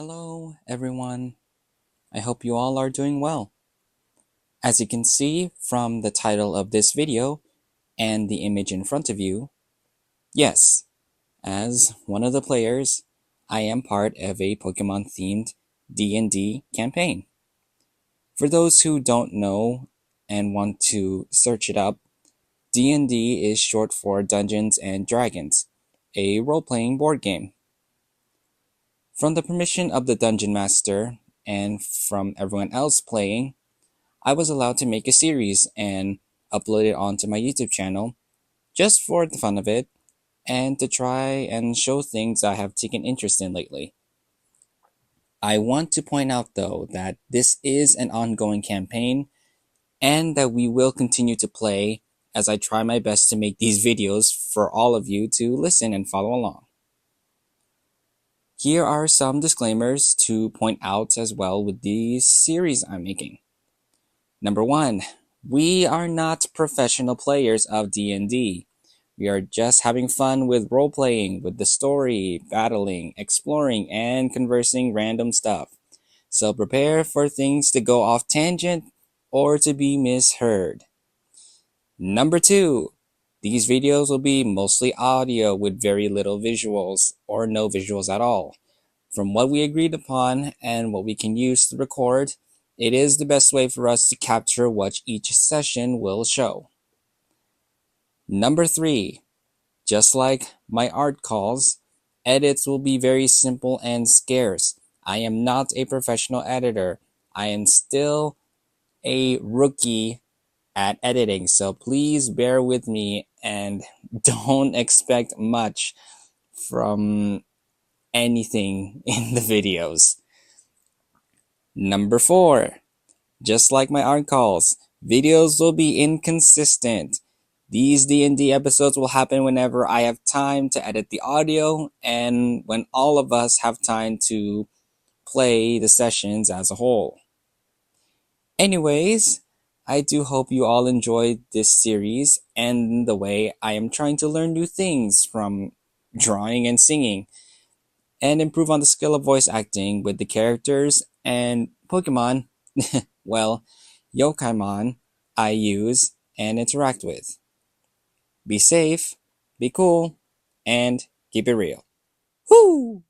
Hello, everyone. I hope you all are doing well. As you can see from the title of this video and the image in front of you, yes, as one of the players, I am part of a Pokemon-themed D&D campaign. For those who don't know and want to search it up, D&D is short for Dungeons and Dragons, a role-playing board game. From the permission of the Dungeon Master and from everyone else playing, I was allowed to make a series and upload it onto my YouTube channel just for the fun of it and to try and show things I have taken interest in lately. I want to point out though that this is an ongoing campaign and that we will continue to play as I try my best to make these videos for all of you to listen and follow along. Here are some disclaimers to point out as well with the series I'm making. Number 1, we are not professional players of D&D. We are just having fun with role-playing, with the story, battling, exploring, and conversing random stuff. So prepare for things to go off tangent or to be misheard. Number 2, these videos will be mostly audio with very little visuals or no visuals at all. From what we agreed upon and what we can use to record, it is the best way for us to capture what each session will show. Number 3, just like my art calls, edits will be very simple and scarce. I am not a professional editor. I am still a rookie at editing, so please bear with me and don't expect much from anything in the videos. Number 4, just like my art calls, videos will be inconsistent. These D&D episodes will happen whenever I have time to edit the audio and when all of us have time to play the sessions as a whole. Anyways, I do hope you all enjoyed this series and the way I am trying to learn new things from drawing and singing and improve on the skill of voice acting with the characters and Pokemon, well, Yokaimon I use and interact with. Be safe, be cool, and keep it real. Woo!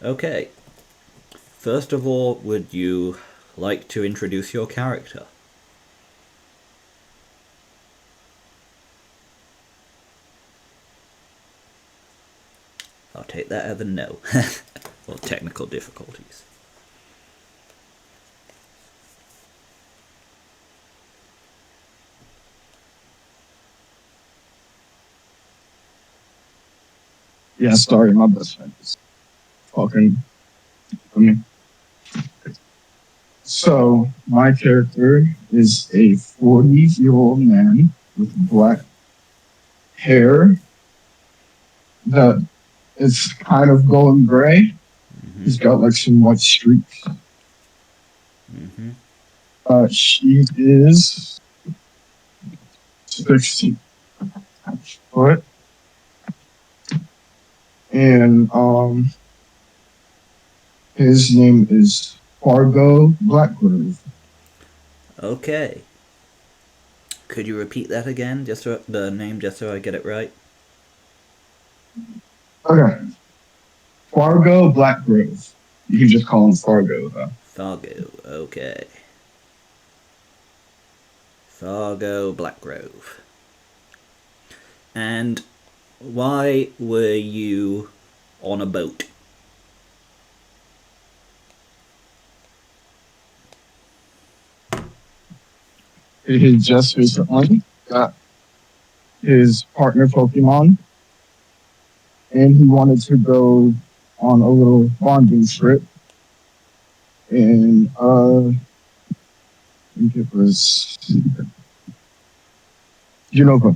Okay, first of all, would you like to introduce your character? I'll take that as a no. Or technical difficulties. Yeah, sorry, my best friend is talking to me. So, my character is a 40-year-old man with black hair that is kind of golden gray. He's got like some white streaks. She is 60 foot. And his name is Fargo Blackgrove. Okay. Could you repeat that again, just so the name, just so I get it right? Okay. Fargo Blackgrove. You can just call him Fargo, though. Fargo, okay. Fargo Blackgrove. And why were you on a boat? He just recently got his partner Pokemon, and he wanted to go on a little bonding trip. And I think it was Genova,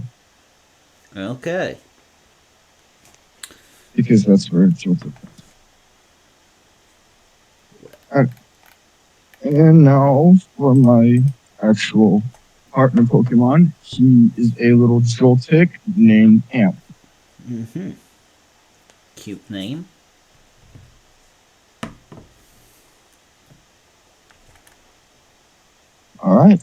Okay. because that's where it's located. And now for my actual partner Pokemon, he is a little Joltik named Amp. Cute name. All right.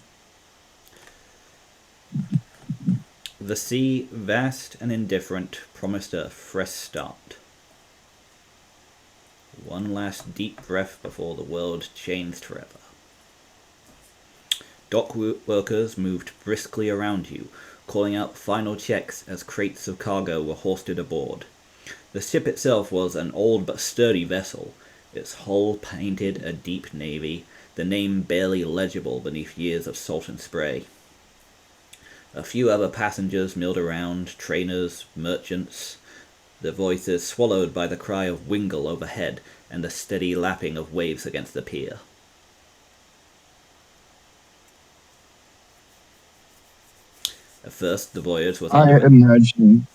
The sea, vast and indifferent, promised a fresh start. One last deep breath before the world changed forever. Dock workers moved briskly around you, calling out final checks as crates of cargo were hoisted aboard. The ship itself was an old but sturdy vessel, its hull painted a deep navy, the name barely legible beneath years of salt and spray. A few other passengers milled around, trainers, merchants, their voices swallowed by the cry of Wingle overhead and the steady lapping of waves against the pier. At first, the voyage was I imagine.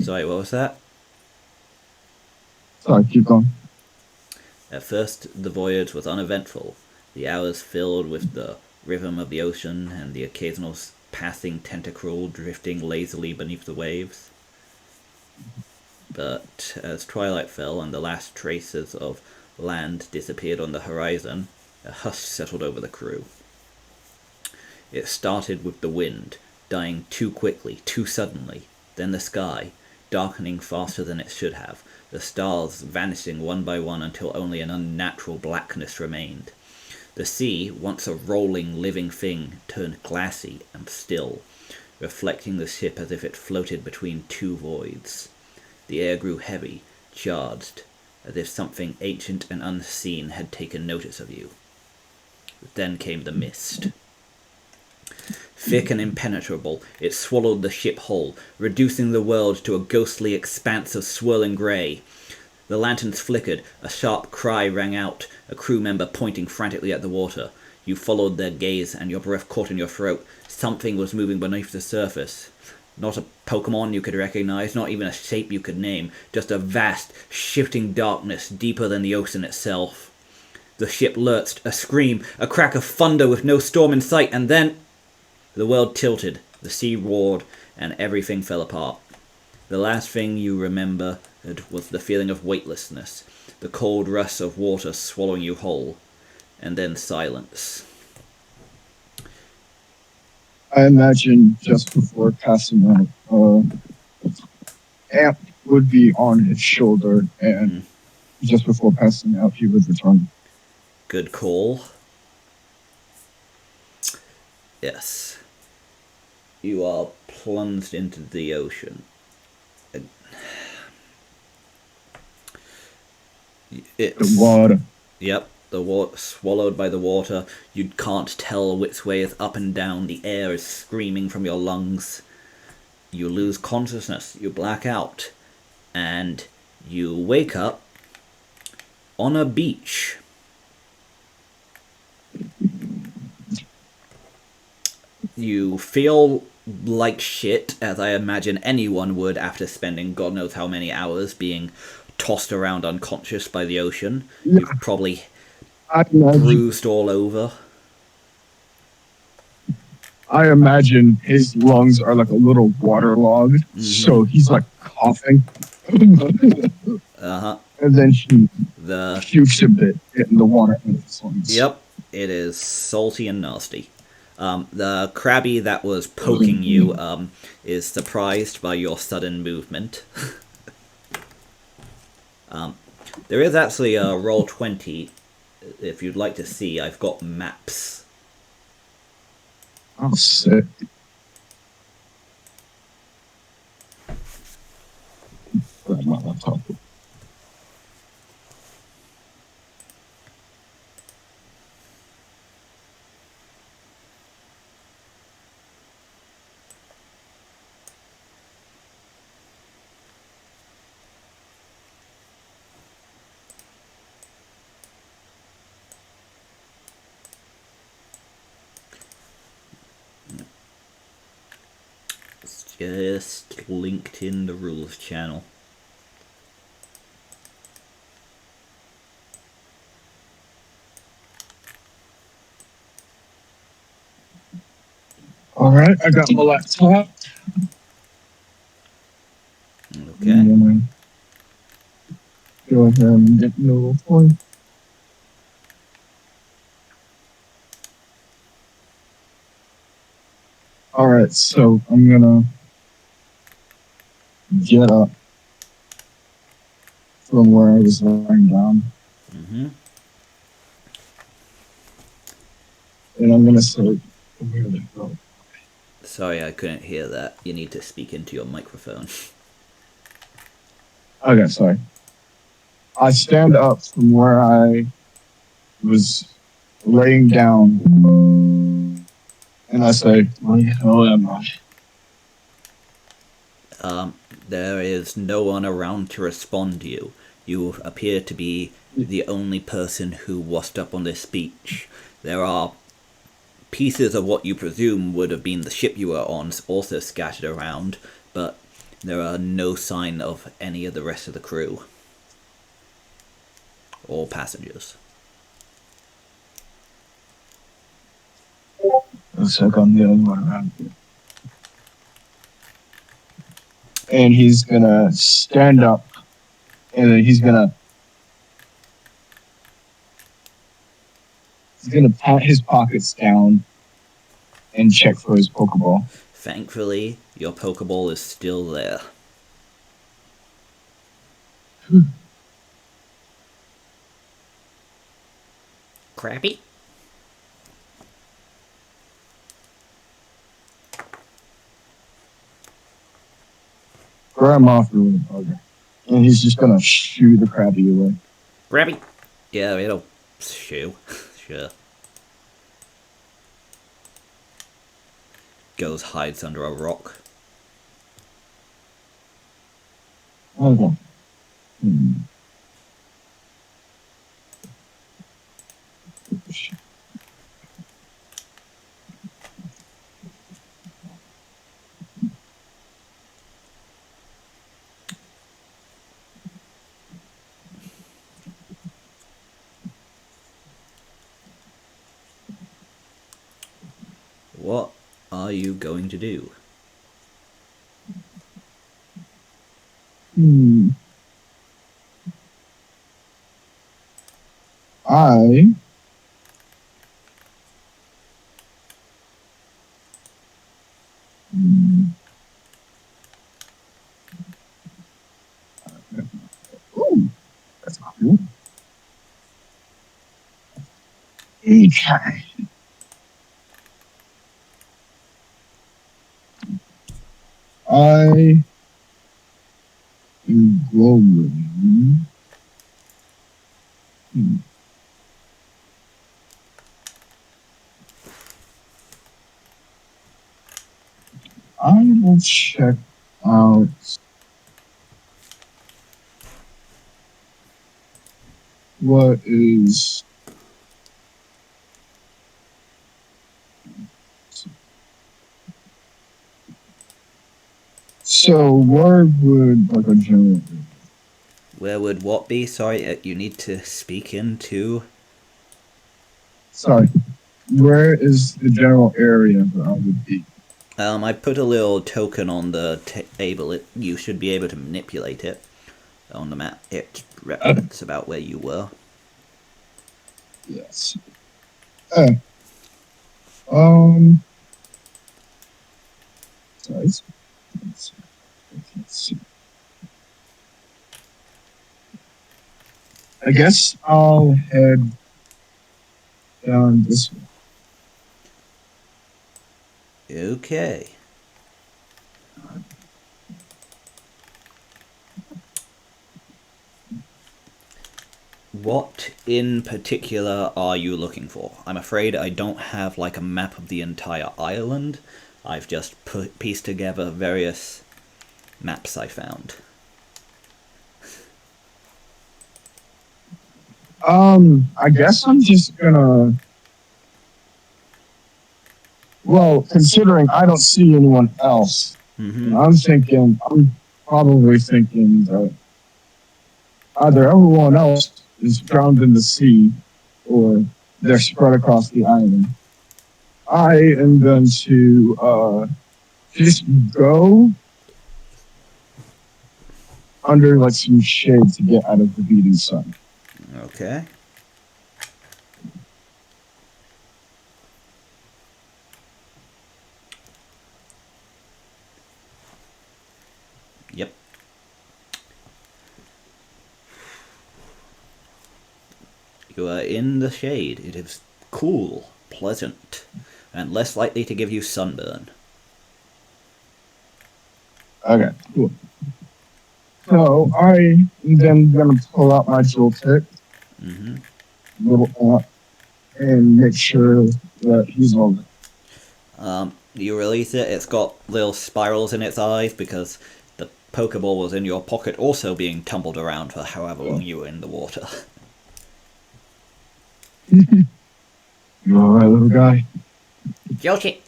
Sorry, what was that? Sorry, keep going. At first, the voyage was uneventful, the hours filled with the rhythm of the ocean and the occasional passing tentacruel drifting lazily beneath the waves. But as twilight fell and the last traces of land disappeared on the horizon, a hush settled over the crew. It started with the wind, dying too quickly, too suddenly, then the sky, darkening faster than it should have, the stars vanishing one by one until only an unnatural blackness remained. The sea, once a rolling, living thing, turned glassy and still, reflecting the ship as if it floated between two voids. The air grew heavy, charged, as if something ancient and unseen had taken notice of you. Then came the mist. Thick and impenetrable, it swallowed the ship whole, reducing the world to a ghostly expanse of swirling grey. The lanterns flickered, a sharp cry rang out, a crew member pointing frantically at the water. You followed their gaze, and your breath caught in your throat. Something was moving beneath the surface. Not a Pokemon you could recognize, not even a shape you could name, just a vast, shifting darkness deeper than the ocean itself. The ship lurched, a scream, a crack of thunder with no storm in sight, and then the world tilted, the sea roared, and everything fell apart. The last thing you remembered was the feeling of weightlessness, the cold rush of water swallowing you whole, and then silence. I imagine just before passing out, Amp would be on his shoulder, and just before passing out, he would return. Good call. Yes. You are plunged into the ocean. The water. Yep, the water swallowed by the water. You can't tell which way is up and down. The air is screaming from your lungs. You lose consciousness. You black out, and you wake up on a beach. You feel like shit, as I imagine anyone would after spending God knows how many hours being tossed around unconscious by the ocean. Yeah. You've probably imagine, bruised all over. I imagine his lungs are like a little waterlogged, so he's like coughing. Uh-huh. And then he pukes a bit, getting the water out of his lungs. Yep, it is salty and nasty. The crabby that was poking you is surprised by your sudden movement. There is actually a Roll20. If you'd like to see, I've got maps. Oh, sick. Grab my laptop. It's just linked in the rules channel. Alright, I got my laptop. Okay. I'm gonna go ahead and get the little point. Alright, so I'm gonna get up from where I was lying down. Mm-hmm. And I'm gonna say, where the hell? Sorry, I couldn't hear that. You need to speak into your microphone. Okay, sorry. I stand up from where I was laying down and I say, where the hell am I? There is no one around to respond to you. You appear to be the only person who washed up on this beach. There are pieces of what you presume would have been the ship you were on also scattered around, but there are no sign of any of the rest of the crew or passengers. Let's check on the other one around here. And he's gonna stand up and then he's gonna pat his pockets down and check for his Pokeball. Thankfully, your Pokeball is still there. Crappy? Grandma threw it over. And he's just gonna shoo the Krabby away. Crappy? Yeah, it'll shoo. Sure. Goes hides under a rock. Okay. What are you going to do? I Ooh, that's cool. Okay. I am going. I will check out what is. So, where would like a general? Where would what be? Sorry, you need to speak into. Sorry, where is the general area that I would be? I put a little token on the table. You should be able to manipulate it on the map. It represents about where you were. Yes. Um. Sorry. Let's see. I guess I'll head down this way. Okay. What in particular are you looking for? I'm afraid I don't have like a map of the entire island. I've just pieced together various maps I found. I guess I'm just gonna. Well, considering I don't see anyone else, Mm-hmm. I'm probably thinking that either everyone else is drowned in the sea or they're spread across the island. I am going to just go under like some shade to get out of the beating sun. Okay. Yep. You are in the shade. It is cool, pleasant, and less likely to give you sunburn. Okay, cool. So I am then gonna pull out my tooltip, Mm-hmm. little and make sure that he's all right. You release it, it's got little spirals in its eyes because the Pokeball was in your pocket also being tumbled around for however long you were in the water. You all right, little guy? Yoshi!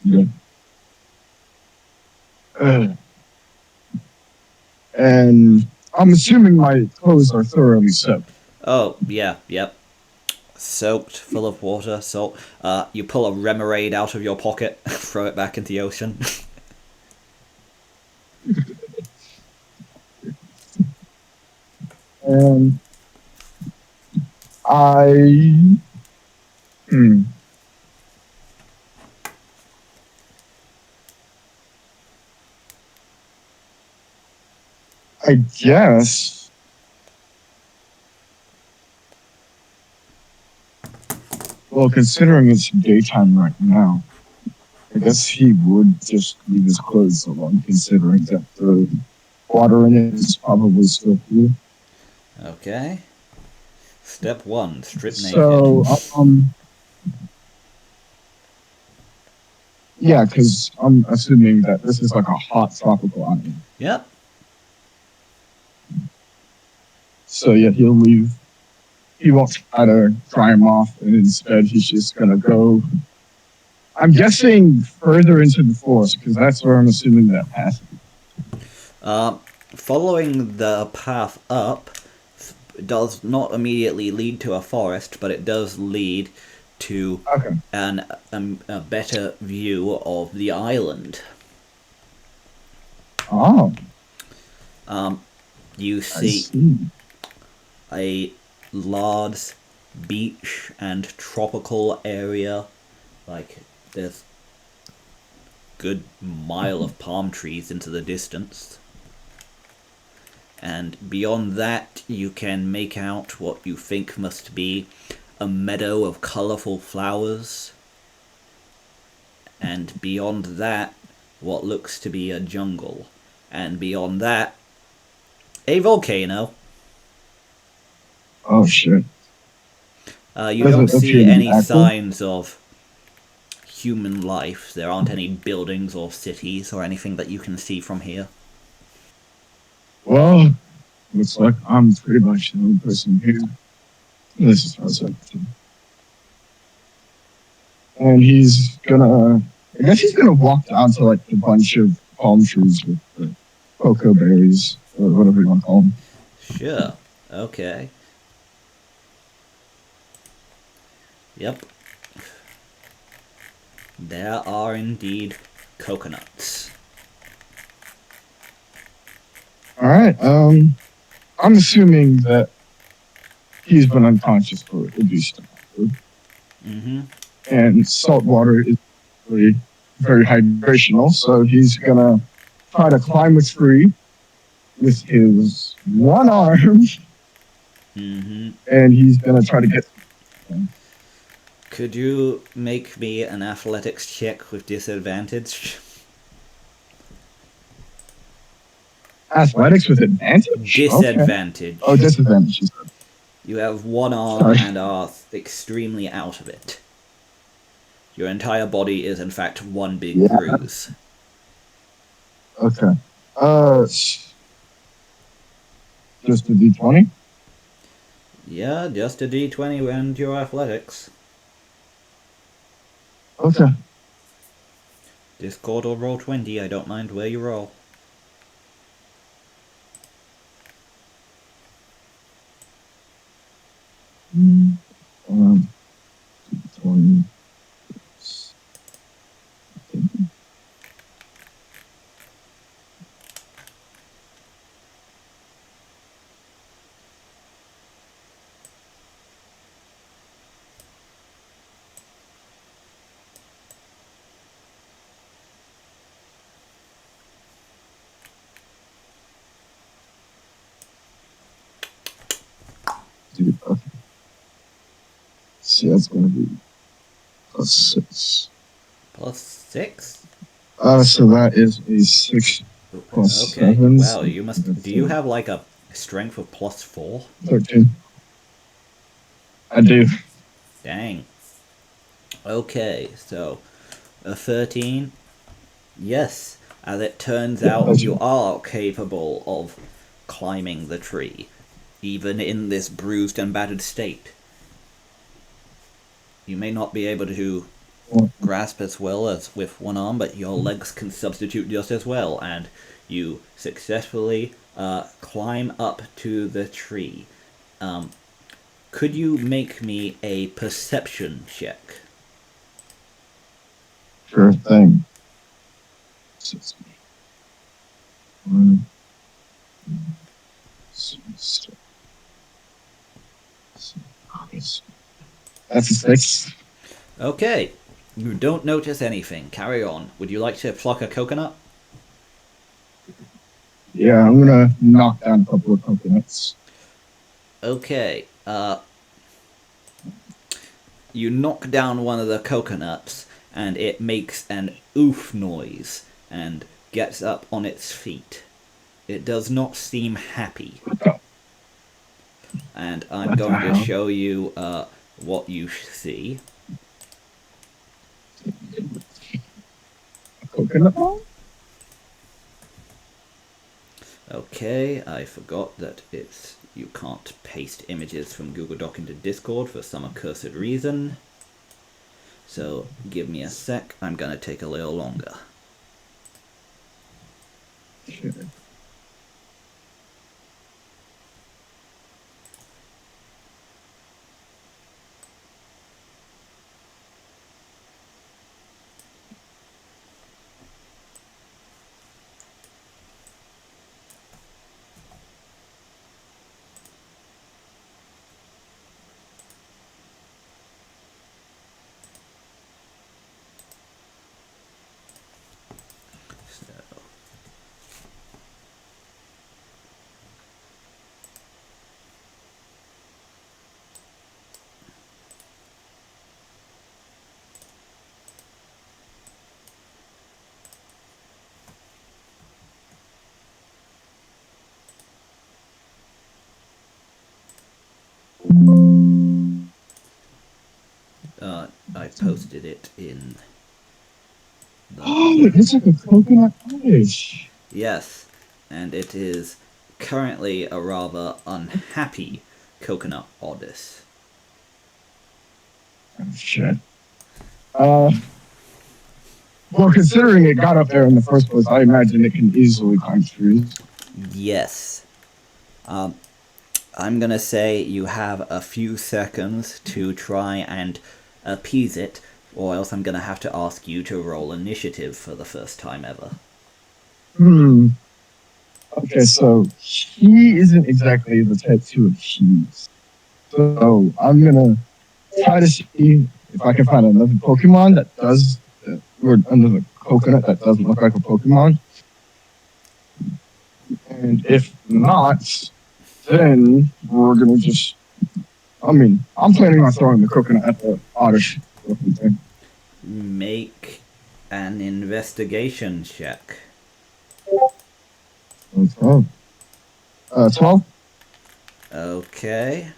Yeah. Uh, and I'm assuming my clothes are thoroughly soaked. Oh, yeah, yep. Soaked, full of water, salt. You pull a Remoraid out of your pocket, throw it back into the ocean. And I, hmm, I guess, well, considering it's daytime right now, I guess he would just leave his clothes alone, considering that the water in it is probably still cool. Okay. Step 1, strip naked. So, yeah, because I'm assuming that this is like a hot tropical island. Yep. So, yeah, he'll leave. He won't try to dry him off, and instead he's just gonna go. I'm guessing further into the forest because that's where I'm assuming that path. Following the path up does not immediately lead to a forest, but it does lead to Okay. a better view of the island. Oh, You I see see. a large beach and tropical area. Like, there's good mile of palm trees into the distance. And beyond that, you can make out what you think must be a meadow of colourful flowers. And beyond that, what looks to be a jungle. And beyond that, a volcano. Oh shit. You Does don't it appear see to be any active? signs of human life. There aren't any buildings or cities or anything that you can see from here. Well, looks like I'm pretty much the only person here. This is awesome. And he's gonna. I guess he's gonna walk down to like a bunch of palm trees with the cocoa berries or whatever you want to call them. Sure. Okay. Yep. There are indeed coconuts. All right. I'm assuming that he's been unconscious for at least an hour, Mm-hmm. and salt water is really very hydrational. So he's gonna try to climb a tree with his one arm, Mm-hmm. and he's gonna try to get. Could you make me an athletics check with disadvantage? Athletics with advantage. Okay. Disadvantage. Oh, disadvantage. You have one arm Sorry. and are extremely out of it. Your entire body is in fact one big Yeah. bruise. Okay. Just a d20. Yeah, just a d20 and your athletics. Okay. Discord or roll 20, I don't mind where you roll. Um, 20. see, that's going to be +6. +6? So that is a 6 plus Okay, 7. wow, So you must... Do you have like a strength of +4? 13. I do. Dang. Okay, so a 13. Yes, as it turns out, you are capable of climbing the tree, even in this bruised and battered state. You may not be able to grasp as well as with one arm, but your legs can substitute just as well, and you successfully climb up to the tree. Could you make me a perception check? Sure thing. 1, 6, that's a 6. Okay, you don't notice anything. Carry on. Would you like to pluck a coconut? Yeah, I'm gonna knock down a couple of coconuts. Okay, you knock down one of the coconuts and it makes an oof noise and gets up on its feet. It does not seem happy. And I'm going to show you what you see. Coconut? Okay, I forgot that you can't paste images from Google Doc into Discord for some accursed reason. So give me a sec, I'm gonna take a little longer. Sure. I posted it in the... Oh, it's like a coconut cottage. Yes, and it is currently a rather unhappy coconut Odyssey. Oh, shit. Well, considering it got up there in the first place, I imagine it can easily climb trees. Yes. I'm gonna say you have a few seconds to try and appease it, or else I'm gonna have to ask you to roll initiative for the first time ever. Okay, so he isn't exactly the type to appease. So I'm gonna try to see if I can find another Pokemon that does, or another coconut that doesn't look like a Pokemon. And if not, then we're gonna just. I mean, I'm planning on throwing the coconut at the otter. Make an investigation check. Okay. 12. Okay.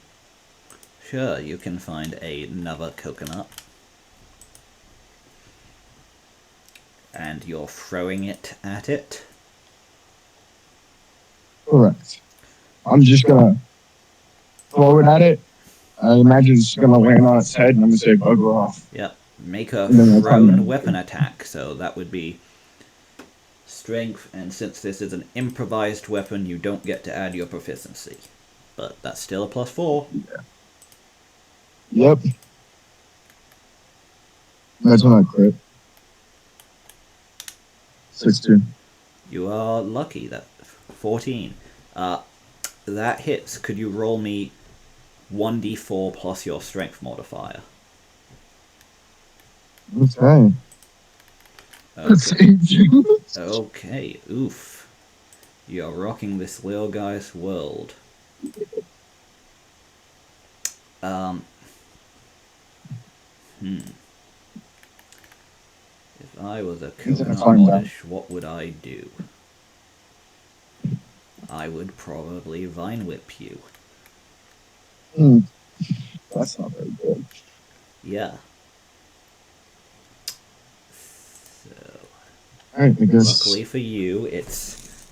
Sure, you can find another coconut. And you're throwing it at it. Correct. I'm just gonna throw it at it. I imagine it's gonna land on its head, and I'm gonna say bugger off. Yep. Make a And then I'll thrown time weapon attack, so that would be strength, and since this is an improvised weapon, you don't get to add your proficiency. But that's still a +4. Yep. That's when I crit. 16. You are lucky. That 14. That hits. Could you roll me 1d4 plus your strength modifier? Okay. Okay. Okay. Oof. You're rocking this little guy's world. If I was a He's gonna coconut climb down. oddish, what would I do? I would probably vine whip you. Hmm. That's not very good. Yeah. So, Alright, I guess. luckily for you, it's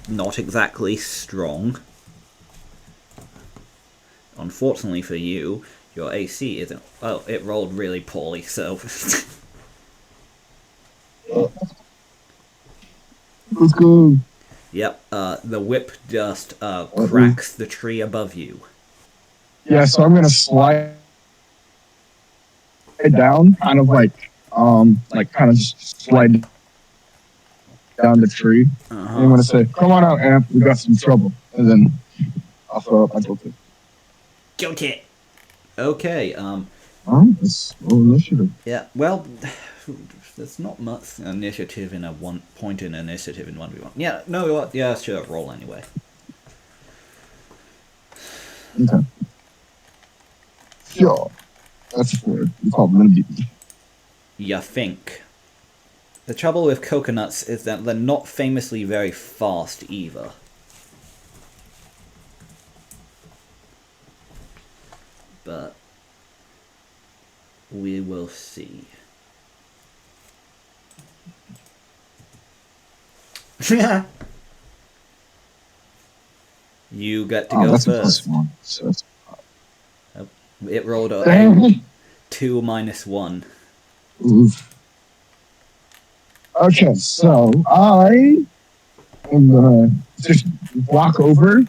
not exactly strong. Unfortunately for you, your AC isn't. Oh, it rolled really poorly, so. Let's go. Yep, the whip just cracks the tree above you. Yeah, so I'm gonna slide down, kind of like kind of just slide down the tree. And I'm gonna say, "Come on out, Amp. We got some trouble." And then I'll throw up my token. Guilt it! Okay, It's roll initiative. yeah, well, there's not much initiative in a point in initiative in 1v1. Yeah, no, what? Yeah, sure, roll anyway. Okay. Sure. That's 4. You probably gonna beat me. You think. The trouble with coconuts is that they're not famously very fast either. But we will see. You get to go That's first. a +1. So that's It rolled a dang. 2 minus 1. Oof. Okay, so I am gonna just walk over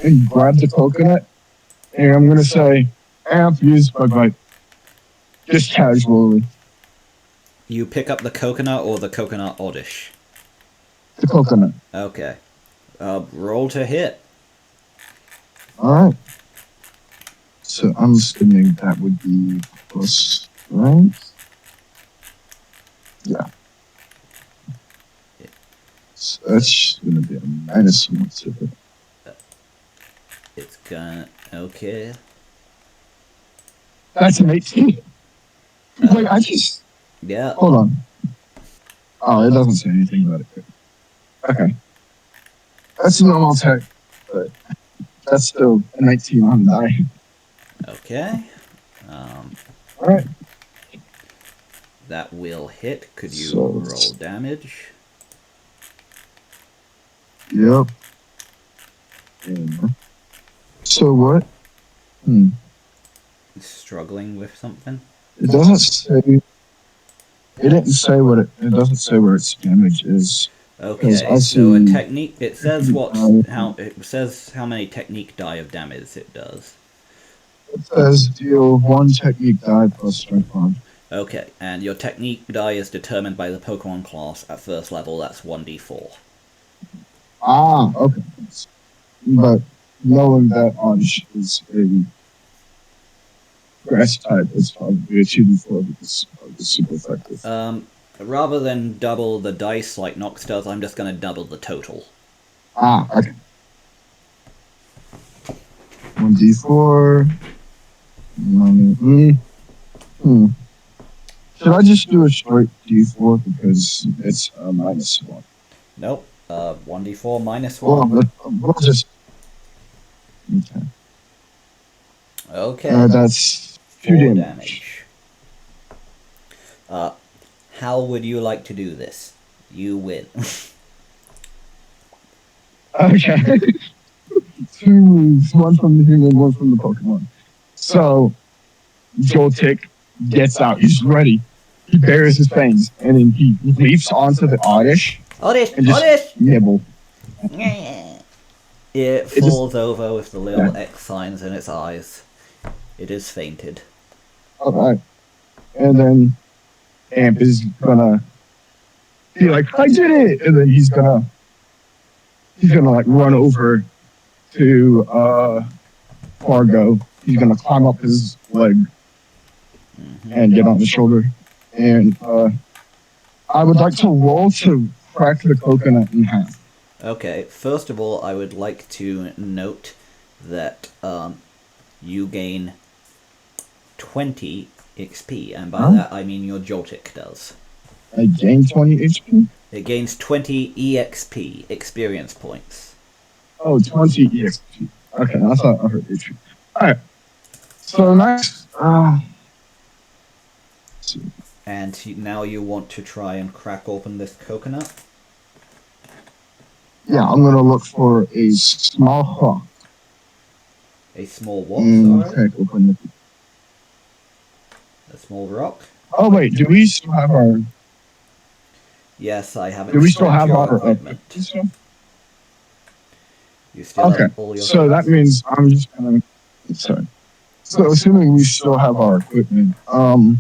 and grab the coconut, and I'm gonna say, "Amp, use bug bite," just casually. You pick up the coconut or the coconut oddish? The coconut. Okay. Roll to hit. All right. So I'm assuming that would be plus, right? Yeah. So that's gonna be a -1 to it. It's gonna. Okay. That's an 18. Like I just Yeah. hold on. Oh, it doesn't say anything about it. Okay. That's a normal attack, but that's still a 19 on the die. Okay. All right. That will hit. Could you So- roll damage? Yep. Yeah. So what? Struggling with something? It doesn't say. It didn't say what it doesn't say where its damage is. Okay, I so a see- technique. It says it says how many technique die of damage it does. It says deal 1 technique die plus strength 5. Okay, and your technique die is determined by the Pokemon class at first level. That's 1d4. Ah, okay. But knowing that Oddish is a grass type is probably a 2d4 because it's super effective. Rather than double the dice like Nox does, I'm just going to double the total. Ah, okay. 1d4. Should I just do a straight d4 because it's a -1? Nope. 1d4 minus 1. Well, we'll just. Okay. Okay. That's 2 4 damage. How would you like to do this? You win. Okay. 2 moves, 1 from the human, 1 from the Pokemon. So, Joltik gets out. He's ready. He bares his fangs, and then he leaps onto the Oddish Oddish! and just Oddish! nibble. It falls over with the little X signs in its eyes. It is fainted. Alright. And then Amp is gonna be like, "I did it!" And then he's gonna like run over to Fargo. He's gonna climb up his leg and get on the shoulder. And I would like to roll to crack the coconut in half. Okay, first of all, I would like to note that you gain 20 XP, and by Huh? that I mean your Joltik does. I gain 20 HP? It gains 20 EXP, experience points. Oh, 20 EXP. Okay, I thought I heard HP. Alright. So next, And now you want to try and crack open this coconut? yeah, I'm gonna look for a small rock A small what, and sorry? crack open the. A small rock? Oh wait, do we still have our? Yes, I haven't Do we still checked have your our equipment. stuff? You still Okay, have all your so that means I'm just gonna. Sorry. So assuming we still have our equipment, a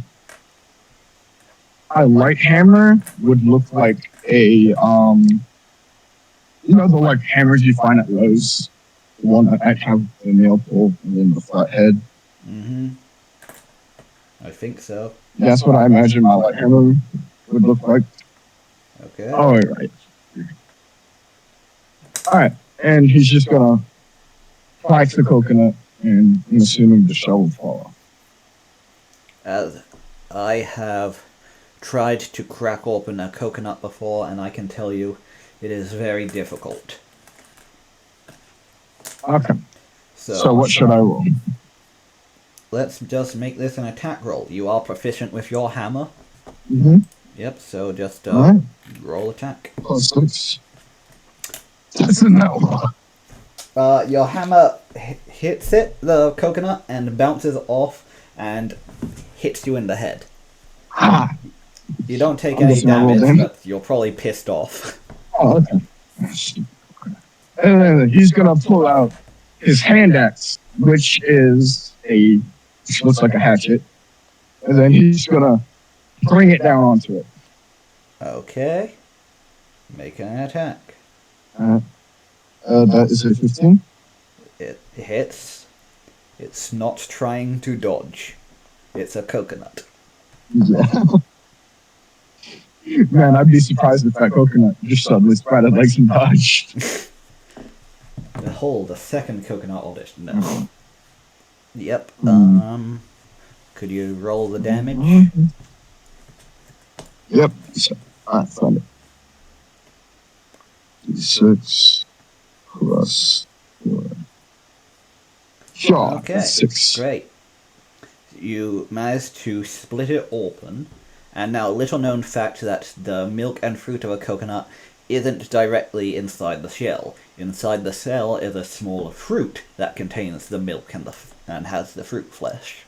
light hammer would look like a the like hammers you find at Lowe's, the one that have the nail pull and then the flat head. Mm-hmm. I think so. That's what I imagine my light hammer would look like. Okay. Oh, right. All right, and he's just gonna crack the coconut, and I'm assuming the shell will fall off. As I have tried to crack open a coconut before, and I can tell you it is very difficult. Okay. So So what should I roll? let's just make this an attack roll. You are proficient with your hammer. Mm-hmm. Yep, so just Alright. roll attack. +6. That's a no. Your hammer hits the coconut, and bounces off and hits you in the head. Ah. You don't take I'm any guessing I rolled damage, damage. but you're probably pissed off. Oh, okay. And then he's gonna pull out his hand axe, which looks like a hatchet, and then he's gonna bring it down onto it. Okay. Make an attack. That is a 15. It hits. It's not trying to dodge. It's a coconut. Yeah. Man, I'd be surprised if that coconut just suddenly sprouted legs and dodged. Behold, a second coconut audition. No. Uh-huh. Yep. Mm. Could you roll the damage? Yep. I found it. D6 plus 4. Sure. Okay. 6. Great. You managed to split it open, and now little known fact that the milk and fruit of a coconut isn't directly inside the shell. Inside the shell is a small fruit that contains the milk and has the fruit flesh.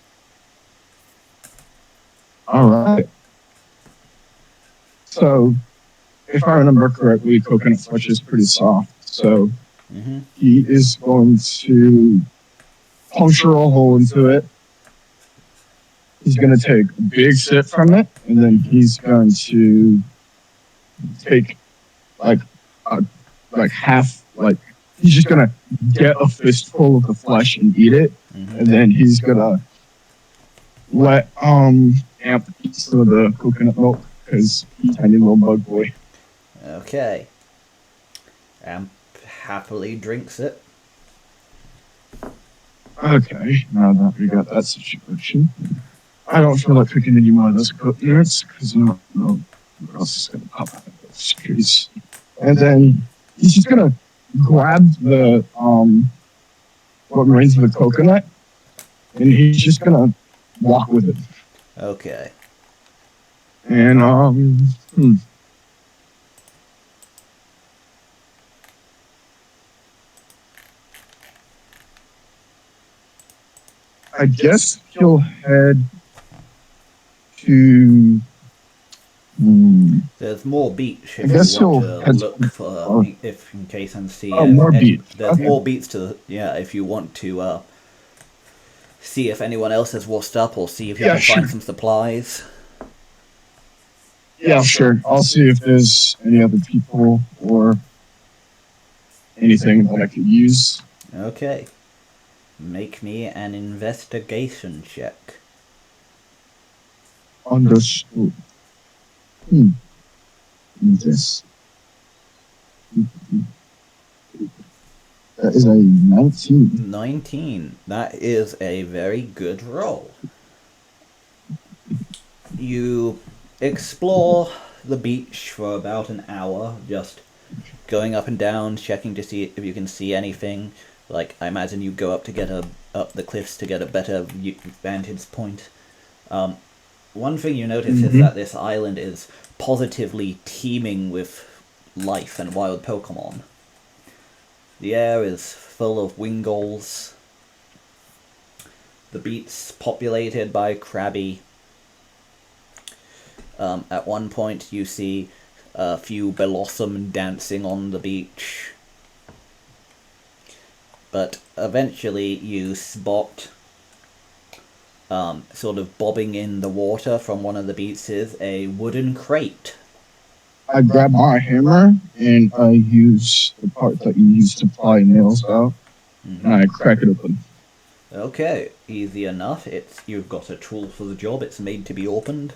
All right. So, if I remember correctly, coconut flesh is pretty soft. So, he is going to puncture a hole into it. He's going to take a big sip from it, and then he's going to take half, he's just going to get a fistful of the flesh and eat it, and then he's going to let Amp eat some of the coconut milk, because he's a tiny little bug boy. Okay. Amp happily drinks it. Okay, now that we got that situation, I don't feel like cooking any more of those coconuts, because I don't know what else is going to pop out of those trees. And then he's just going to grab the, what remains of the coconut, and he's just going to walk with it. Okay. And, I guess he'll head to. There's more beach I if guess you want he'll to head look for if in case and see. more beach. There's Okay. more beats if you want to see if anyone else has washed up, or see if you can find some supplies. Yeah, sure. I'll see if there's any other people or anything that I could use. Okay. Make me an investigation check. Understood. This. That is a 19. 19. That is a very good roll. You explore the beach for about an hour, just going up and down, checking to see if you can see anything. Like, I imagine you go up to get up the cliffs to get a better vantage point. One thing you notice is that this island is positively teeming with life and wild Pokemon. The air is full of Wingulls. The beach's populated by Krabby. At one point you see a few Blossom dancing on the beach. But eventually you spot, sort of bobbing in the water from one of the beaches, a wooden crate. I grab my hammer and I use the part that you use to pry nails out, and I crack it open. Okay, easy enough. You've got a tool for the job. It's made to be opened.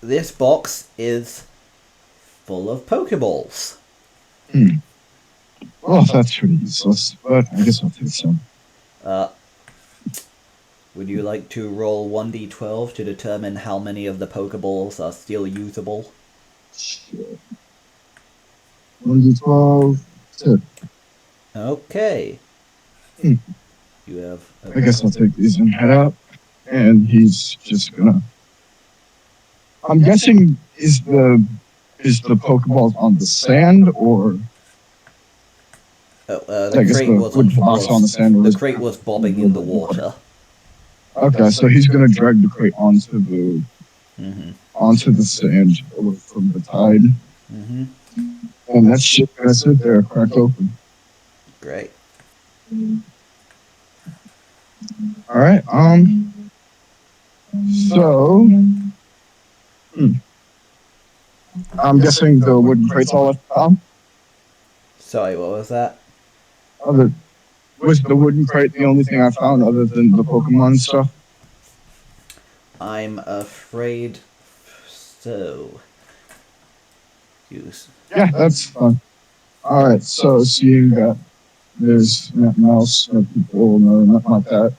This box is full of Pokeballs. Well, that's pretty useless, but I guess I'll take some. Would you like to roll 1d12 to determine how many of the Pokeballs are still usable? Sure. 1d12. 2. Okay. Hmm. You have. I guess I'll take these and head out. And he's just gonna. I'm guessing is the Pokeball on the sand or The crate was on the sand. the crate was bobbing in the water. Okay, so he's gonna drag the crate onto the sand away from the tide. And that shit's gonna sit there cracked open. Great. All right. So, I'm guessing the wooden crate's all I found. Sorry, what was that? Was the wooden crate the only thing I found other than the Pokemon stuff? I'm afraid so. Yeah, that's fun. All right. So seeing that there's nothing else, no people, no nothing like that,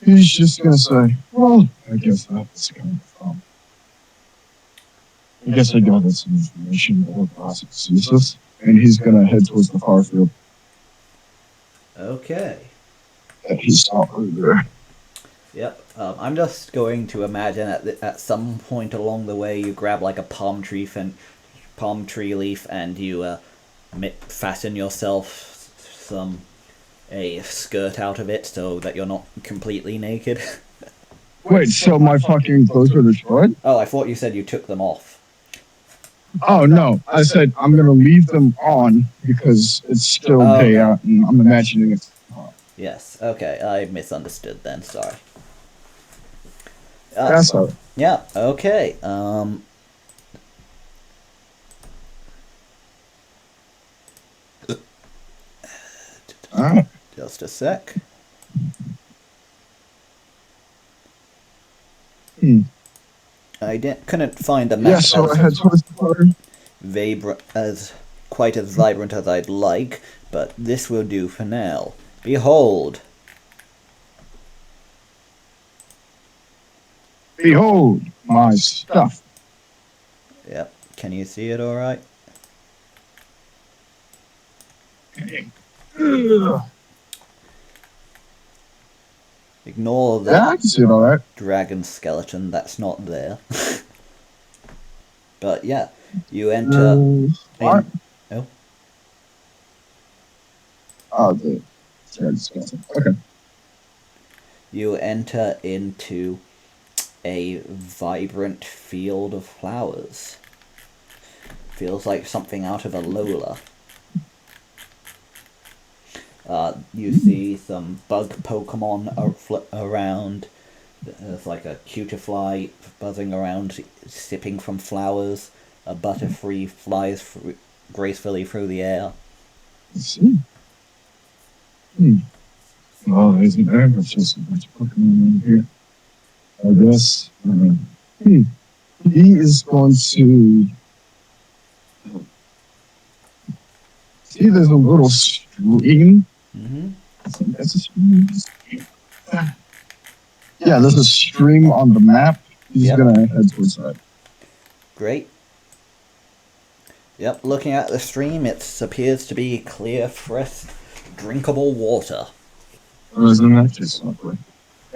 he's just gonna say, "Well, I guess that's kind of fun. I guess I gathered some information that will process useless," and he's gonna head towards the far field. Okay. That he saw earlier. Yep. I'm just going to imagine at some point along the way you grab like a palm tree leaf and you fasten yourself a skirt out of it so that you're not completely naked. Wait, so my fucking clothes were destroyed? Oh, I thought you said you took them off. Oh no, I said I'm gonna leave them on because it's still day out and I'm imagining it's hot. Yes, okay, I misunderstood then, sorry. That's all right. Yeah, okay. Alright. Just a sec. I couldn't find a map so I had towards the party. quite as vibrant as I'd like, but this will do for now. Behold! Behold my stuff. Yep, can you see it alright? Ignore the I can see it alright. dragon skeleton, that's not there. But yeah, you enter What? Oh. Oh, the dragon skeleton. Okay. You enter into a vibrant field of flowers. Feels like something out of a Lola. You see some bug Pokemon around. There's like a Cutiefly buzzing around, sipping from flowers. A Butterfree flies gracefully through the air. Let's see. Oh, there's an air. There's just a bunch of Pokemon in here. I guess. He is going to. See, there's a little stream. I think that's a stream. Yeah, there's a stream on the map. He's Yep. gonna head towards that. Great. Yep, looking at the stream, it appears to be clear, fresh, drinkable water. Isn't that just lovely?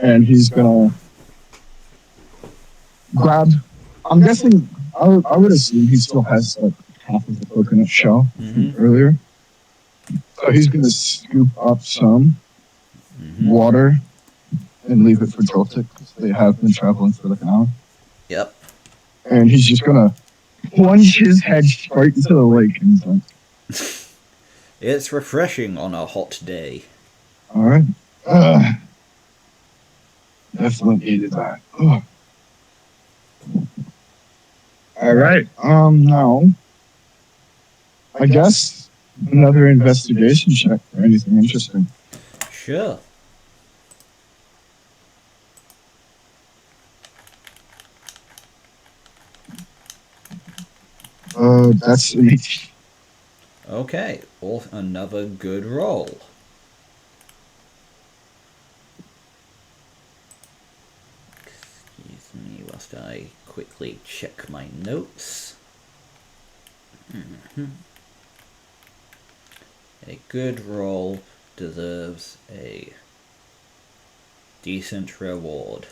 And he's gonna grab. I'm guessing. I would assume he still has like half of the coconut shell from earlier. So he's gonna scoop up some water and leave it for Joltik because they have been traveling for like an hour. Yep. And he's just gonna plunge his head straight into the lake and drink. It's refreshing on a hot day. All right. Definitely needed that. Ugh. All right. Now, I guess another investigation check for anything interesting. Sure. That's an 18. Okay, another good roll. Excuse me whilst I quickly check my notes. A good roll deserves a decent reward.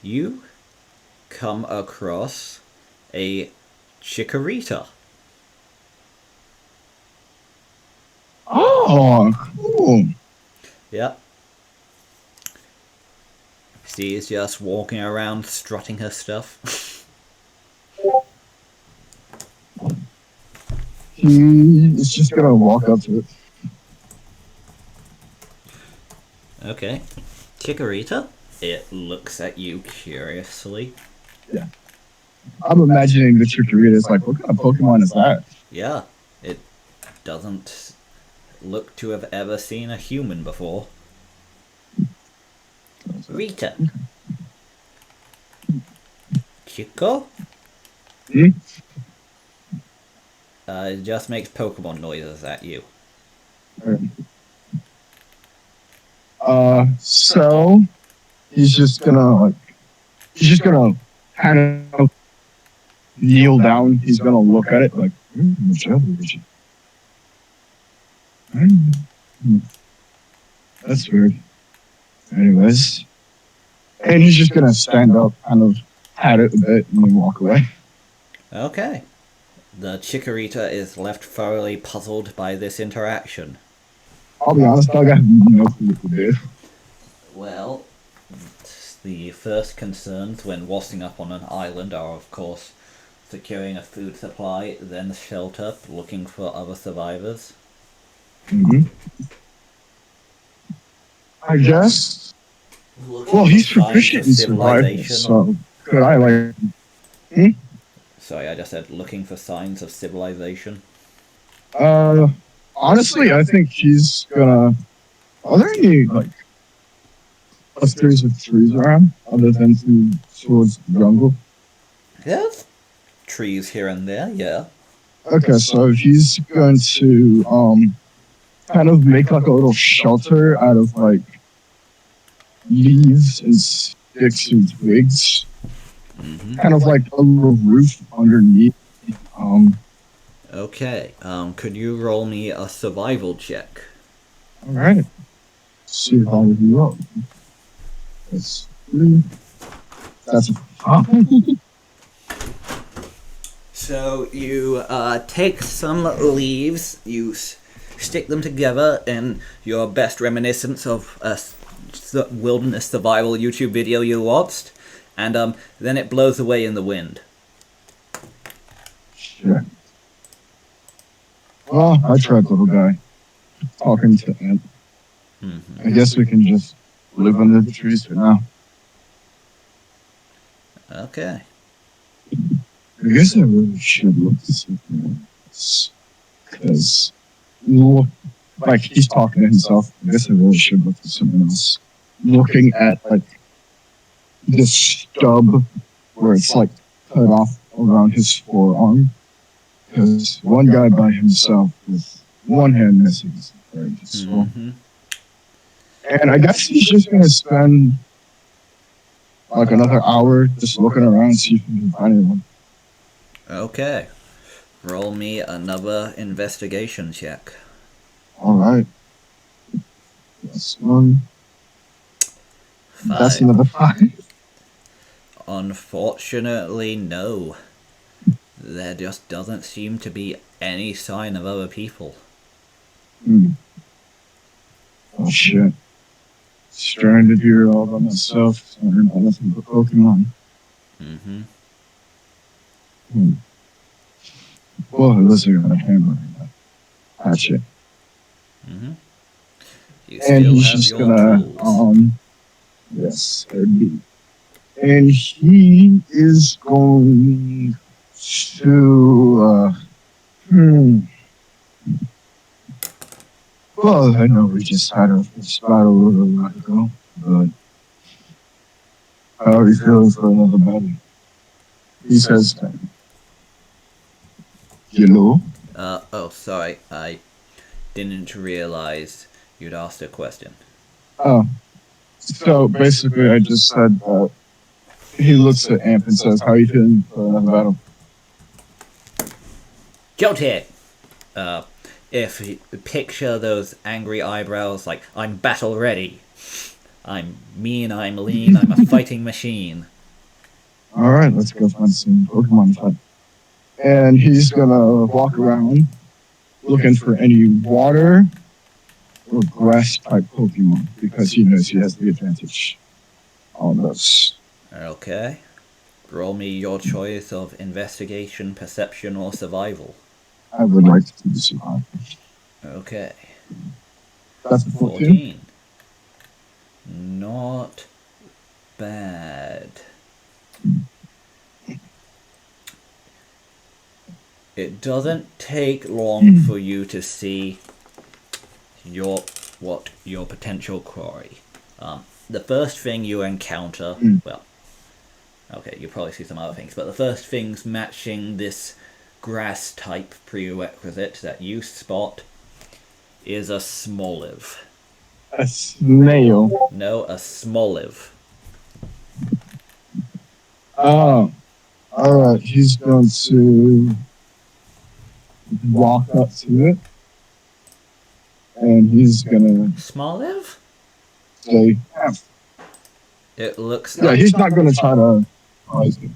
You come across a chikorita. Oh, cool. Yep. She's just walking around strutting her stuff. He is just gonna walk up to it. Okay. Chikorita? It looks at you curiously. Yeah. I'm imagining the Chikorita is like, what kind of Pokemon is that? Yeah. It doesn't look to have ever seen a human before. Rita. Chico? It just makes Pokemon noises at you. So he's just gonna kind of kneel down. He's gonna look at it like, that's weird. Anyways, and he's just gonna stand up, kind of pat it a bit, and then walk away. Okay. The Chikorita is left thoroughly puzzled by this interaction. I'll be honest, dog, I have no clue what to do. Well, the first concerns when wassing up on an island are, of course, securing a food supply, then shelter, looking for other survivors. I guess. Well, he's proficient in survival, so could I like? Sorry, I just said looking for signs of civilization. Honestly, I think he's gonna. Are there any like clusters of trees around other than towards the jungle? There's trees here and there, yeah. Okay, so he's going to kind of make like a little shelter out of like leaves and sticks and twigs. Kind of like a little roof underneath. Okay, could you roll me a survival check? Alright. See if I'll do well. That's 3. That's a 5. So you take some leaves, you stick them together in your best reminiscence of a wilderness survival YouTube video you watched, and then it blows away in the wind. Sure. Well, I tried, little guy. Talking to Ant. I guess we can just live under the trees for now. Okay. I guess I really should look to something else. Because, like, he's talking to himself. I guess I really should look to something else. Looking at, like, this stub where it's, like, cut off around his forearm. Because one guy by himself with one hand missing. Right? So, Mm-hmm. and I guess he's just gonna spend like another hour just looking around, see if he can find anyone. Okay. Roll me another investigation check. All right. That's one. That's 5. another 5. Unfortunately, no. There just doesn't seem to be any sign of other people. Oh shit. Stranded here all by myself. I heard nothing but Pokemon. Mm-hmm. Well, unless I got a hammer and a hatchet. Mm-hmm. You And still he's have just your gonna, tools. yes, indeed. And he is going to, well, I know we just had a battle a little while ago, but how are you feeling for another battle? He says, hello? Oh, sorry. I didn't realize you'd asked a question. Oh, so basically I just said that he looks at Amp and says, how are you feeling for another battle? Guilty! If you picture those angry eyebrows, like, I'm battle ready. I'm mean, I'm lean, I'm a fighting machine. All right, let's go find some Pokemon fight. And he's gonna walk around looking for any water or grass type Pokemon because he knows he has the advantage on those. Okay. Roll me your choice of investigation, perception, or survival. I would like to do survival. Okay. That's a 14. 14. Not bad. It doesn't take long for you to see what your potential quarry. The first thing you encounter, well, okay, you'll probably see some other things, but the first things matching this grass type prerequisite that you spot is a Smoliv. A snail. No, a Smoliv. Oh, all right. He's going to walk up to it and he's gonna Smoliv? say, F. It looks Yeah, up. he's not gonna try to surprise it.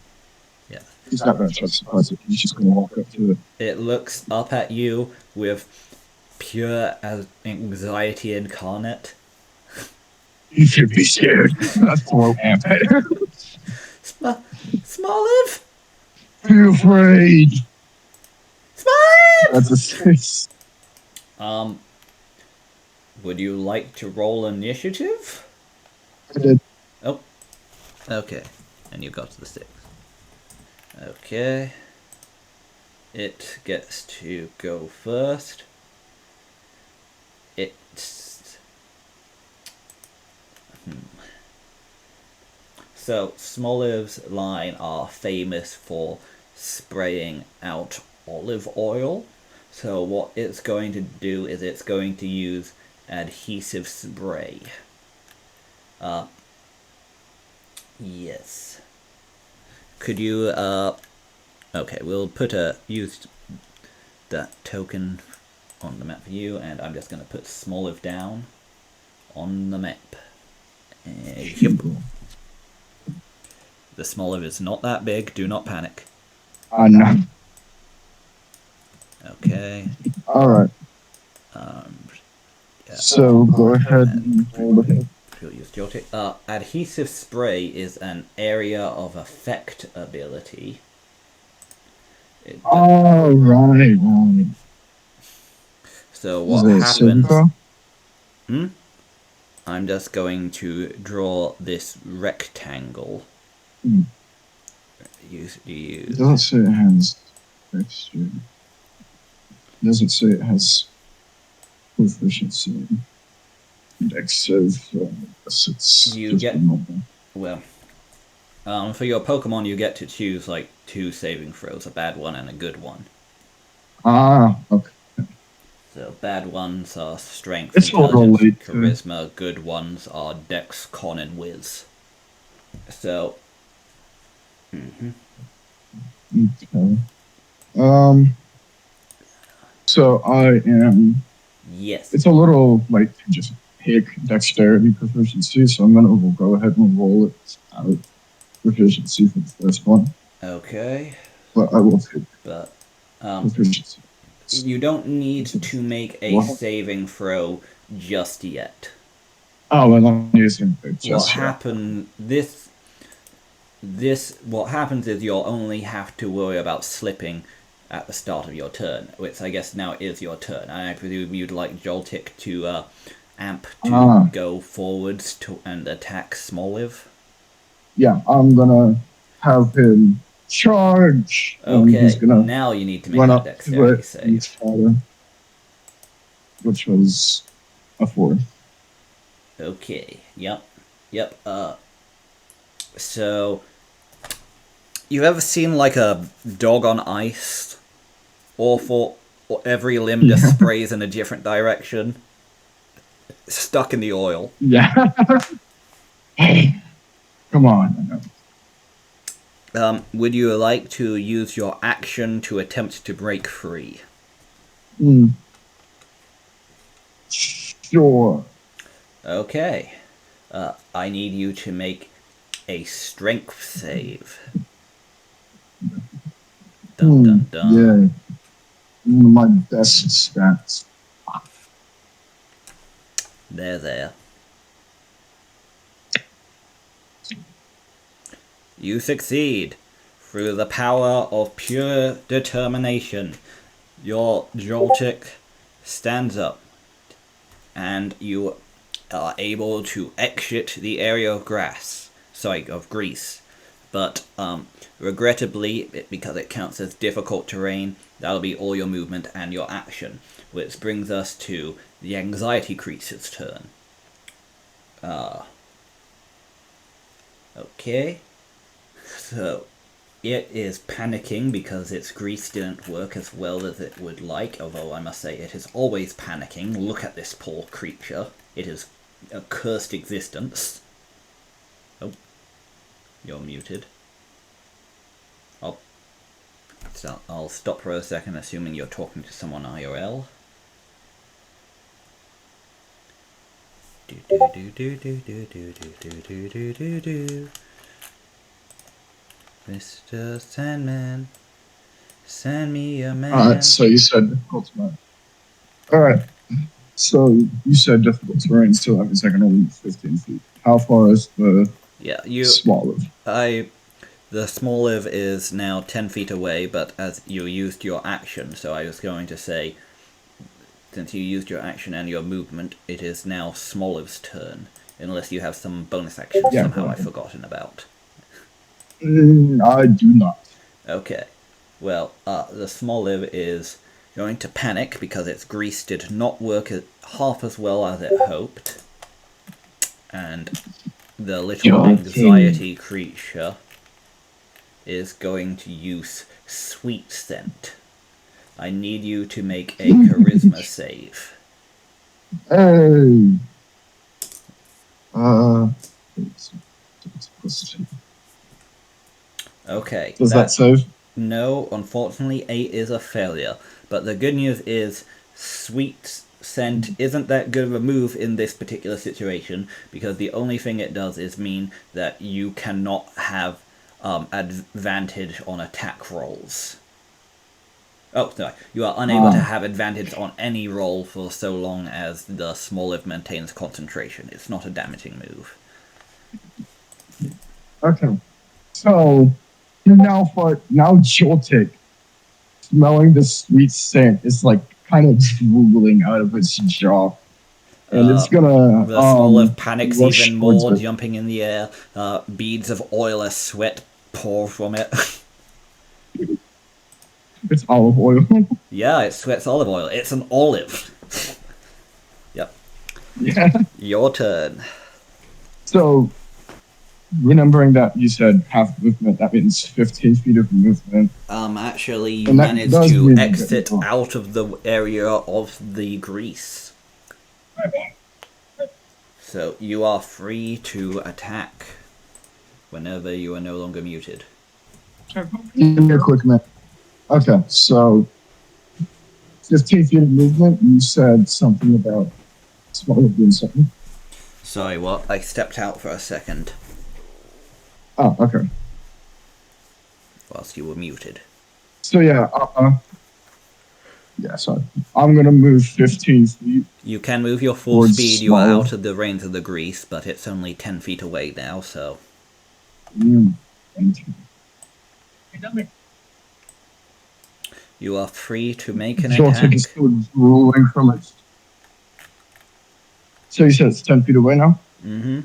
Yeah. He's not gonna try to surprise it. He's just gonna walk up to it. It looks up at you with pure anxiety incarnate. You should be scared. That's poor Amp. Smoliv? Be afraid. Smoliv! That's a 6. Would you like to roll initiative? I did. Oh, okay. And you got to the 6. Okay. It gets to go first. It's... So, Smoliv's line are famous for spraying out olive oil. So what it's going to do is it's going to use adhesive spray. Yes. Could you, okay, we'll use that token on the map for you, and I'm just going to put Smoliv down on the map. Yep. The Smoliv is not that big, do not panic. No. Okay. Alright. Yeah. So go ahead and roll it. Adhesive spray is an area of effect ability. Right. So what happens? I'm just going to draw this rectangle. It doesn't say it has texture. It doesn't say it has proficiency. Index of it's you get well. For your Pokemon, you get to choose like 2 saving throws, a bad one and a good one. Okay. So bad ones are strength, It's a little intelligence, late. charisma. Good ones are dex, con, and whiz. So. Okay. So I am. Yes. It's a little like just pick dexterity proficiency, so I'm gonna go ahead and roll it out proficiency for the first one. Okay. But I will take But proficiency. you don't need to make a saving throw just yet. Oh, well, I'm using it What just yet. what happens is you'll only have to worry about slipping at the start of your turn, which I guess now is your turn. I presume you'd like Joltik to amp to go forwards and attack Smoliv. Yeah, I'm gonna have him charge, and he's Okay, gonna now you need to make run that up to dexterity it and save. try to, which was a 4. Okay, yep. So, you ever seen like a dog on ice? Awful, every limb just sprays in a different direction. Stuck in the oil. Yeah. Come on. Would you like to use your action to attempt to break free? Sure. Okay. I need you to make a strength save. Dun dun dun. Yeah. One of my best stats. There. You succeed. Through the power of pure determination, your Joltik stands up, and you are able to exit the area of grease. But regrettably, because it counts as difficult terrain, that'll be all your movement and your action, which brings us to the anxiety creature's turn. Okay. So, it is panicking because its grease didn't work as well as it would like, although I must say it is always panicking. Look at this poor creature. It is a cursed existence. Oh, you're muted. I'll stop for a second, assuming you're talking to someone IRL. Mr. Sandman, send me a man. Alright, so you said difficult terrain. Alright, so you said difficult terrain, so that means I can only move 15 feet. How far is the Smoliv? The Smoliv is now 10 feet away, but as you used your action, so I was going to say, since you used your action and your movement, it is now Smoliv's turn. Unless you have some bonus action somehow I've forgotten about. I do not. Okay. Well, the Smoliv is going to panic because its grease did not work half as well as it hoped. And the little anxiety creature is going to use Sweet Scent. I need you to make a charisma save. Hey! Okay. Does that save? No, unfortunately, 8 is a failure. But the good news is, Sweet Scent isn't that good of a move in this particular situation, because the only thing it does is mean that you cannot have advantage on attack rolls. Oh, sorry. You are unable to have advantage on any roll for so long as the Smoliv maintains concentration. It's not a damaging move. Okay. So, now Joltik, smelling the sweet scent, is like kind of drooling out of its jaw. And it's gonna. The Smoliv panics even more, jumping in the air. Beads of oil as sweat pour from it. It's olive oil. Yeah, it sweats olive oil. It's an olive. Yep. Yeah. Your turn. So, remembering that you said half movement, that means 15 feet of movement. Actually, you And that managed does to mean a bit exit more. out of the area of the grease. So you are free to attack whenever you are no longer muted. Give me a quick minute. Okay, so 15 feet of movement, you said something about smaller doing something. Sorry, what? I stepped out for a second Oh, okay. whilst you were muted. So yeah, yeah, sorry. I'm gonna move 15 feet You can move your full towards speed, you are smaller. out of the range of the grease, but it's only 10 feet away now, so... Thank you. You are free to make an Joltik attack. is still drooling from it. So you said it's 10 feet away now? Mm-hmm.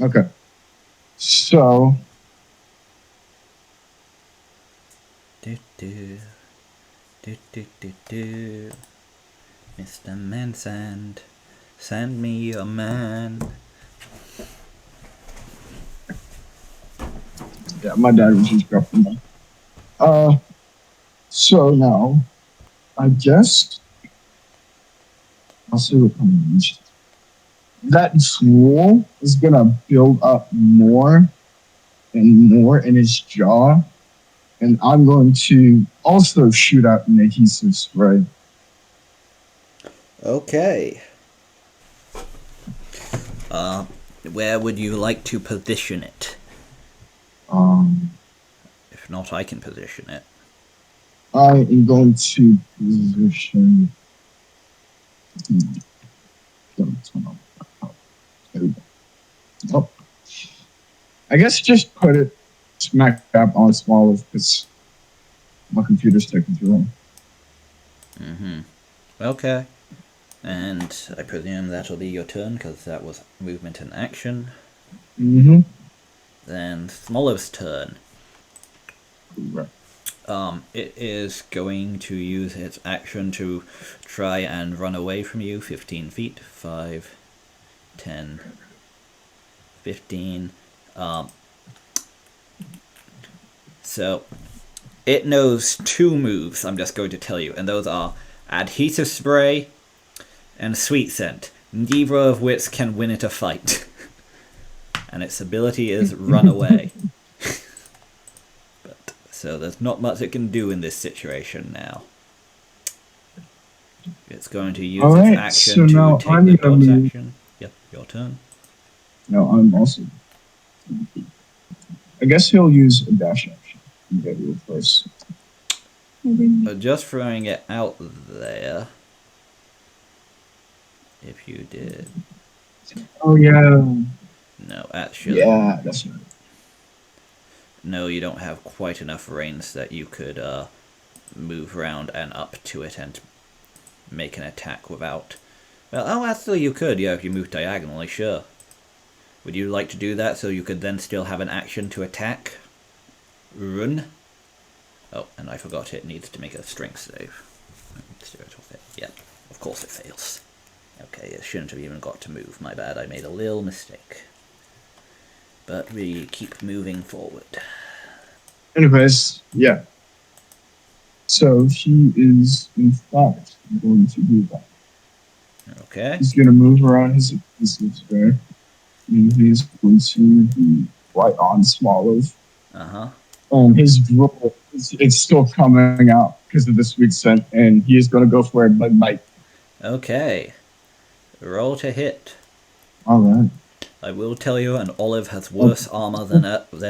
Okay. So Mr. Mansand, send me your man. yeah, my dad was just dropping by. So now I guess I'll see what comes. That drool is gonna build up more and more in his jaw, and I'm going to also shoot out an adhesive spray. Okay. Where would you like to position it? If not, I can position it. I am going to position. Oh, I guess just put it smack dab on small because my computer's taking too long. Mm-hmm. Okay. And I presume that'll be your turn, because that was movement and action. Mm-hmm. Then Smollov's turn. Right. It is going to use its action to try and run away from you 15 feet. 5, 10, 15. So it knows 2 moves, I'm just going to tell you, and those are Adhesive Spray and Sweet Scent, neither of which can win it a fight. And its ability is Run Away. So there's not much it can do in this situation now. It's going to use its action to take the dodge action. Yep, your turn. No, I'm also. I guess he'll use a dash action and get you first. Just throwing it out there. If you did. Oh yeah. No, actually. Yeah, that's right. No, you don't have quite enough range that you could move around and up to it and make an attack without... Well, oh, actually you could, yeah, if you move diagonally, sure. Would you like to do that so you could then still have an action to attack? Run. Oh, and I forgot it needs to make a strength save. Yeah, of course it fails. Okay, it shouldn't have even got to move, my bad, I made a little mistake. But we keep moving forward. Anyways, yeah. So he is, in fact, going to do that. Okay. He's going to move around his sphere, and he's going to be right on Smallov. Uh-huh. His drool, it's still coming out because of the sweet scent, and he is going to go for a bug bite. Okay. Roll to hit. All right. I will tell you, an olive has worse armor than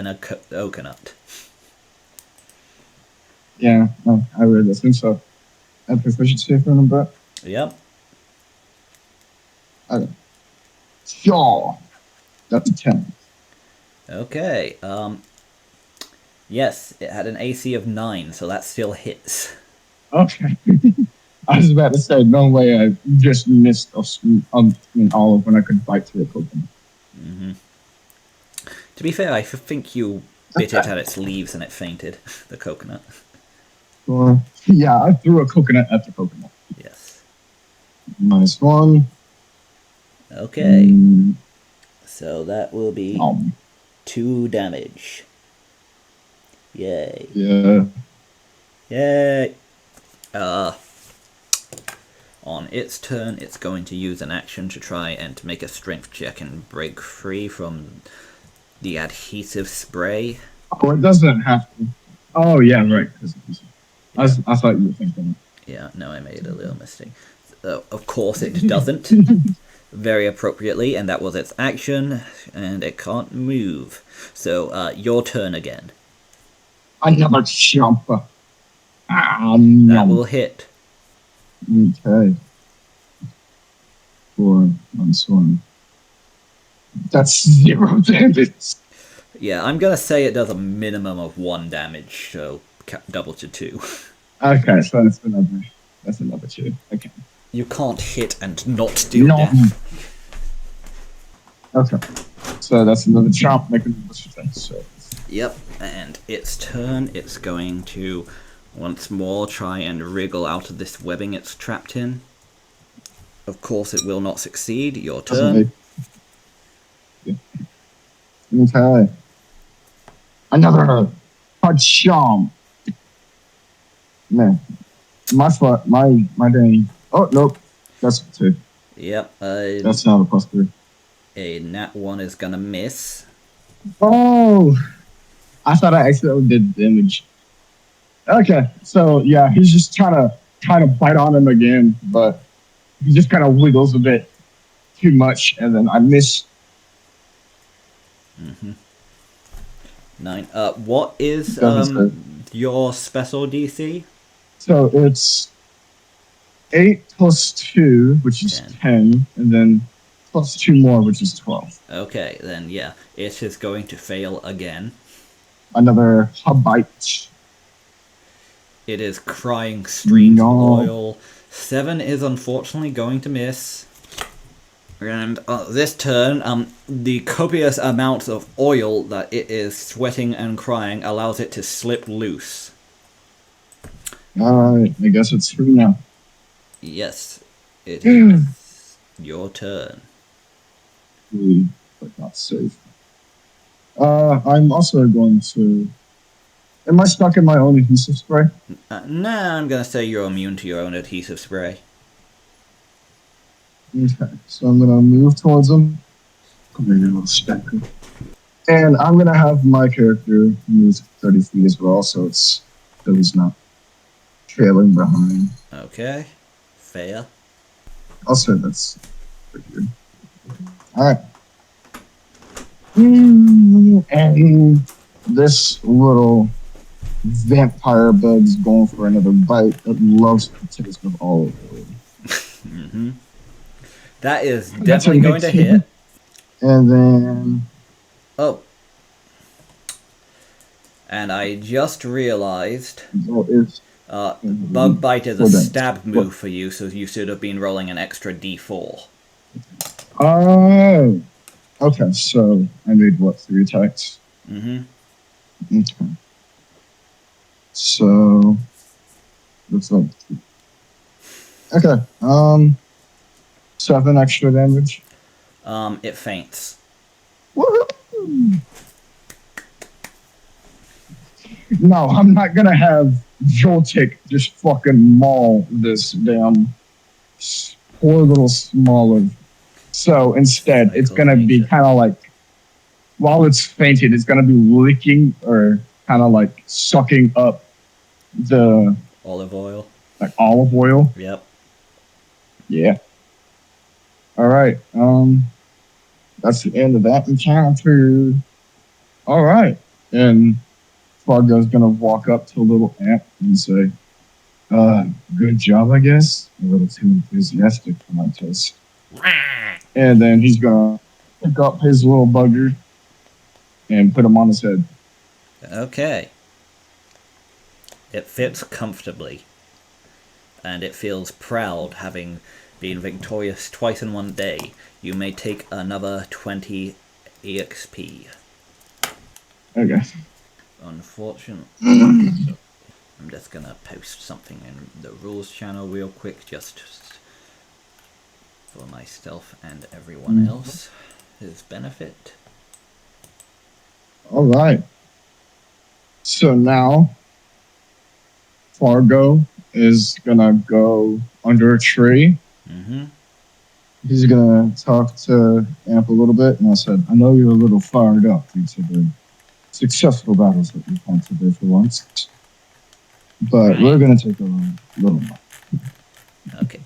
a coconut. Yeah, I really think so. I proficiency for him, but Yep. okay. Sure. That's a 10. Okay. Yes, it had an AC of 9, so that still hits. Okay. I was about to say, no way I just missed an olive when I could bite through a coconut. Mm-hmm. To be fair, I think you bit it at its leaves and it fainted, the coconut. Yeah, I threw a coconut at the coconut. Yes. -1. Okay. So that will be 2 damage. Yay. Yeah. Yay! On its turn, it's going to use an action to try and make a strength check and break free from the adhesive spray. Oh, it doesn't have to. Oh, yeah, right. I thought you were thinking. Yeah, no, I made a little mistake. Of course it doesn't. Very appropriately, and that was its action, and it can't move. So, your turn again. Another jump. That will hit. Okay. For one sword. That's 0 damage. Yeah, I'm gonna say it does a minimum of 1 damage, so double to 2. Okay, so that's another 2. Okay. You can't hit and not deal damage. Okay. So that's another chomp making another thing. So. Yep, and its turn, it's going to once more try and wriggle out of this webbing it's trapped in. Of course it will not succeed. Your turn. Okay. Another chomp. Man. My dang. Oh, nope. That's 2. Yep. That's not a +3. A nat 1 is gonna miss. Oh! I thought I accidentally did damage. Okay, so yeah, he's just trying to bite on him again, but he just kind of wiggles a bit too much, and then I miss. 9. What is your special DC? So it's 8 plus 2, which is 10, and then plus 2 more, which is 12. Okay, then yeah, it is going to fail again. Another bite. It is crying streams of oil. 7 is unfortunately going to miss. And this turn, the copious amounts of oil that it is sweating and crying allows it to slip loose. Alright, I guess it's free now. Yes, it is your turn. But not safe. I'm also going to... Am I stuck in my own adhesive spray? Nah, I'm going to say you're immune to your own adhesive spray. Okay, so I'm going to move towards him. Come here, you little specker. And I'm going to have my character move 30 feet as well, so he's not trailing behind. Okay, fair. I'll say that's pretty good. Alright. And this little vampire bug's going for another bite that loves to taste of olive oil. That is definitely going to hit. And then... Oh. And I just realized... Bug Bite is a stab move for you, so you should have been rolling an extra d4. Oh! Okay, so I made, 3 attacks? Mm-hmm. Okay. So... Looks like... Okay, 7 extra damage. It faints. Woohoo! No, I'm not gonna have Joltik just fucking maul this damn poor little smaller. So instead, it's gonna be kind of like, while it's fainted, it's gonna be licking or kind of like sucking up the olive oil. Like olive oil. Yep. Yeah. All right. That's the end of that encounter. All right. And Fargo's gonna walk up to a little ant and say, good job, I guess. A little too enthusiastic for my taste. And then he's gonna pick up his little bugger and put him on his head. Okay. It fits comfortably. And it feels proud, having been victorious twice in one day. You may take another 20 EXP. Okay. Unfortunately. I'm just gonna post something in the rules channel real quick, just for myself and everyone else. his benefit. All right. So now Fargo is gonna go under a tree. Mm-hmm. He's gonna talk to Amp a little bit, and I said, "I know you're a little fired up due to the successful battles that you've had today for once, but Right. we're gonna take a little more." Okay.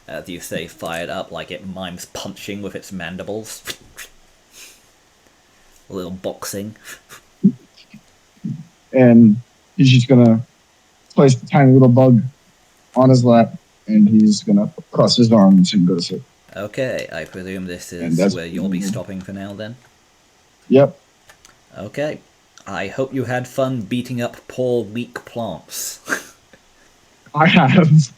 As you say, fired up like it mimes punching with its mandibles. A little boxing. And he's just gonna place the tiny little bug on his lap, and he's gonna cross his arms and go to sleep. Okay, I presume this And is that's where you'll be stopping for now then? Yep. Okay. I hope you had fun beating up poor weak plants. I have.